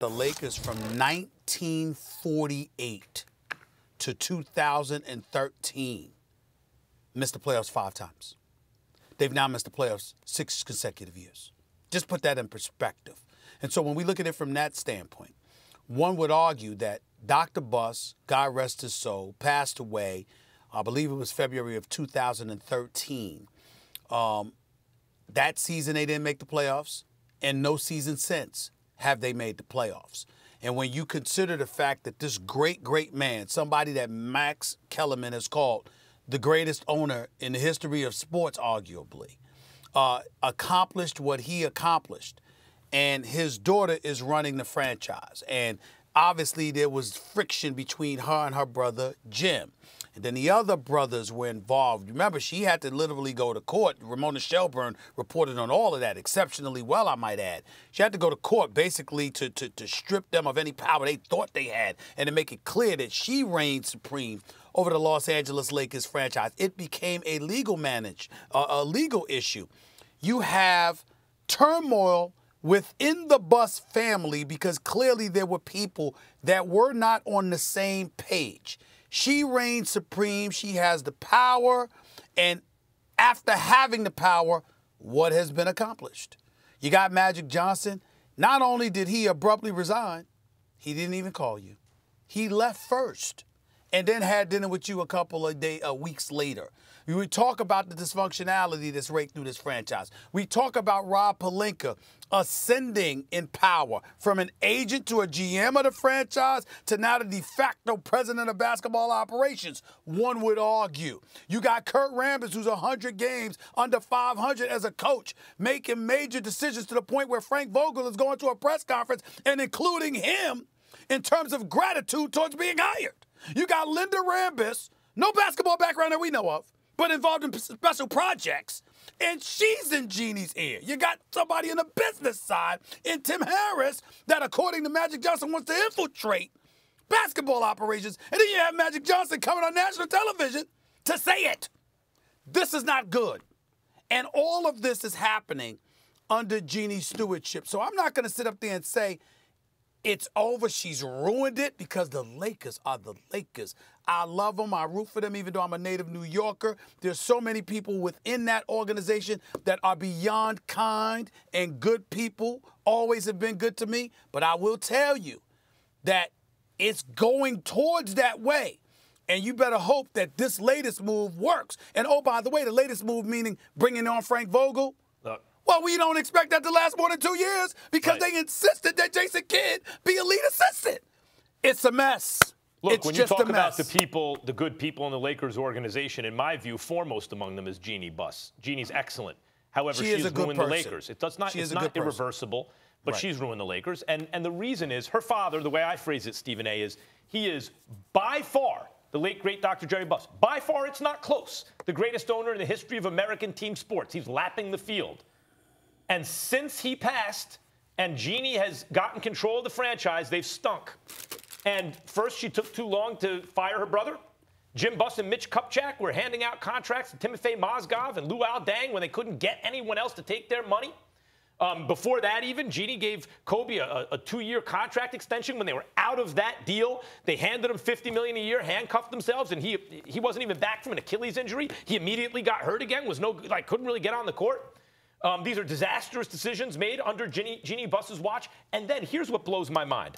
The Lakers from 1948 to 2013 missed the playoffs 5 times. They've now missed the playoffs 6 consecutive years. Just put that in perspective. And so when we look at it from that standpoint, one would argue that Dr. Buss, God rest his soul, passed away, I believe it was February of 2013. That season they didn't make the playoffs, and no season since have they made the playoffs. And when you consider the fact that this great, great man, somebody that Max Kellerman has called the greatest owner in the history of sports, arguably, accomplished what he accomplished, and his daughter is running the franchise. And obviously there was friction between her and her brother, Jim. And then the other brothers were involved. Remember, she had to literally go to court. Ramona Shelburne reported on all of that exceptionally well, I might add. She had to go to court basically to strip them of any power they thought they had and to make it clear that she reigned supreme over the Los Angeles Lakers franchise. It became a legal issue. You have turmoil within the Buss family because clearly there were people that were not on the same page. She reigns supreme. She has the power. And after having the power, what has been accomplished? You got Magic Johnson. Not only did he abruptly resign, he didn't even call you. He left first and then had dinner with you a couple of weeks later. We talk about the dysfunctionality that's raked through this franchise. We talk about Rob Pelinka ascending in power from an agent to a GM of the franchise to now the de facto president of basketball operations, one would argue. You got Kurt Rambis, who's 100 games under 500 as a coach, making major decisions to the point where Frank Vogel is going to a press conference and including him in terms of gratitude towards being hired. You got Linda Rambis, no basketball background that we know of, but involved in special projects, and she's in Jeannie's ear. You got somebody in the business side in Tim Harris that, according to Magic Johnson, wants to infiltrate basketball operations, and then you have Magic Johnson coming on national television to say it. This is not good. And all of this is happening under Jeannie's stewardship. So I'm not going to sit up there and say, it's over, she's ruined it, because the Lakers are the Lakers. I love them. I root for them, even though I'm a native New Yorker. There's so many people within that organization that are beyond kind and good people, always have been good to me. But I will tell you that it's going towards that way. And you better hope that this latest move works. And, oh, by the way, the latest move meaning bringing on Frank Vogel. Look. Well, we don't expect that to last more than 2 years because they insisted that Jason Kidd be a lead assistant. It's a mess. Look, it's when you talk about the people, the good people in the Lakers organization, in my view, foremost among them is Jeanie Buss. Jeannie's excellent. However, she's ruined the Lakers. It's not irreversible, but she's ruined the Lakers. And the reason is her father, the way I phrase it, Stephen A., is he is by far the late, great Dr. Jerry Buss. By far, it's not close. The greatest owner in the history of American team sports. He's lapping the field. And since he passed and Jeannie has gotten control of the franchise, they've stunk. And first, she took too long to fire her brother. Jim Buss and Mitch Kupchak were handing out contracts to Timofey Mozgov and Luol Deng when they couldn't get anyone else to take their money. Before that even, Jeannie gave Kobe a 2-year contract extension. When they were out of that deal, they handed him $50 million a year, handcuffed themselves, and he wasn't even back from an Achilles injury. He immediately got hurt again, couldn't really get on the court. These are disastrous decisions made under Jeannie Buss's watch. And then here's what blows my mind.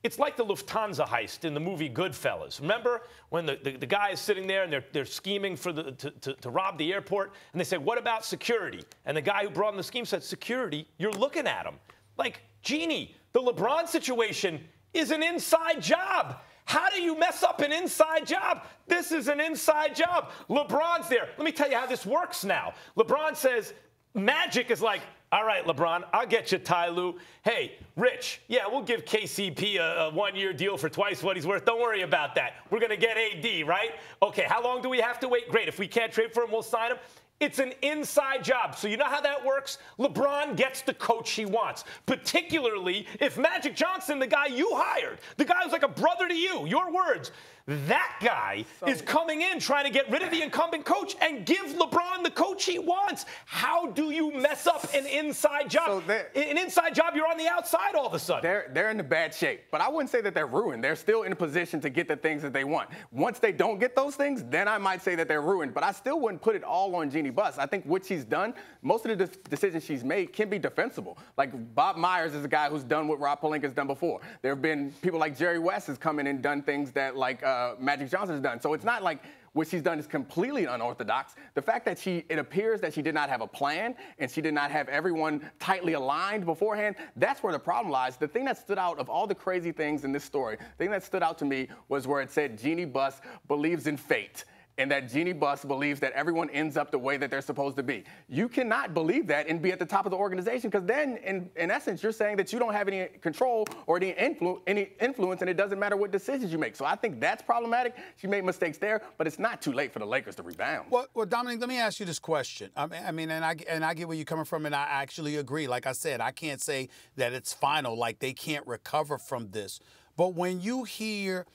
It's like the Lufthansa heist in the movie Goodfellas. Remember when the guy is sitting there and they're scheming to rob the airport, and they say, what about security? And the guy who brought in the scheme said, security? You're looking at him. Like, Jeannie, the LeBron situation is an inside job. How do you mess up an inside job? This is an inside job. LeBron's there. Let me tell you how this works now. LeBron says, Magic is like, all right, LeBron, I'll get you, Ty Lue. Hey, Rich, yeah, we'll give KCP a 1-year deal for twice what he's worth. Don't worry about that. We're going to get AD, right? Okay, how long do we have to wait? Great. If we can't trade for him, we'll sign him. It's an inside job. So you know how that works? LeBron gets the coach he wants, particularly if Magic Johnson, the guy you hired, the guy who's like a brother to you, your words, That guy is coming in trying to get rid of the incumbent coach and give LeBron the coach he wants. How do you mess up an inside job? An inside job, you're on the outside all of a sudden. They're in the bad shape. But I wouldn't say that they're ruined. They're still in a position to get the things that they want. Once they don't get those things, then I might say that they're ruined. But I still wouldn't put it all on Jeanie Buss. I think what she's done, most of the decisions she's made can be defensible. Like Bob Myers is a guy who's done what Rob Pelinka's done before. There have been people like Jerry West has come in and done things that like Magic Johnson has done. So it's not like what she's done is completely unorthodox. The fact that it appears that she did not have a plan and she did not have everyone tightly aligned beforehand, that's where the problem lies. The thing that stood out of all the crazy things in this story, the thing that stood out to me was where it said Jeanie Buss believes in fate, and that Jeanie Buss believes that everyone ends up the way that they're supposed to be. You cannot believe that and be at the top of the organization, because then, in essence, you're saying that you don't have any control or any influence, and it doesn't matter what decisions you make. So I think that's problematic. She made mistakes there, but it's not too late for the Lakers to rebound. Well, Dominic, let me ask you this question. I mean, and I get where you're coming from, and I actually agree. Like I said, I can't say that it's final, like they can't recover from this. But when you hear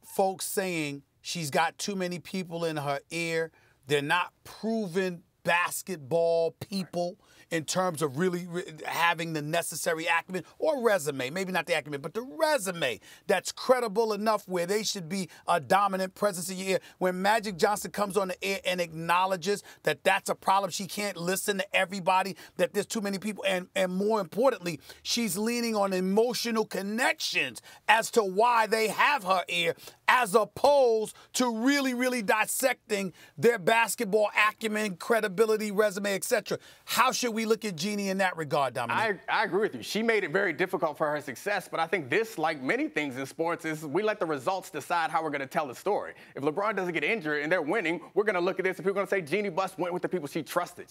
folks saying she's got too many people in her ear, they're not proven basketball people in terms of really having the necessary acumen or resume, maybe not the acumen, but the resume that's credible enough where they should be a dominant presence in your ear. When Magic Johnson comes on the air and acknowledges that that's a problem, she can't listen to everybody, that there's too many people, and more importantly, she's leaning on emotional connections as to why they have her ear, as opposed to really, really dissecting their basketball acumen, credibility, resume, etc. How should we look at Jeanie in that regard, Dominic? I agree with you. She made it very difficult for her success, but I think this, like many things in sports, is we let the results decide how we're going to tell the story. If LeBron doesn't get injured and they're winning, we're going to look at this and people are going to say Jeanie Buss went with the people she trusted.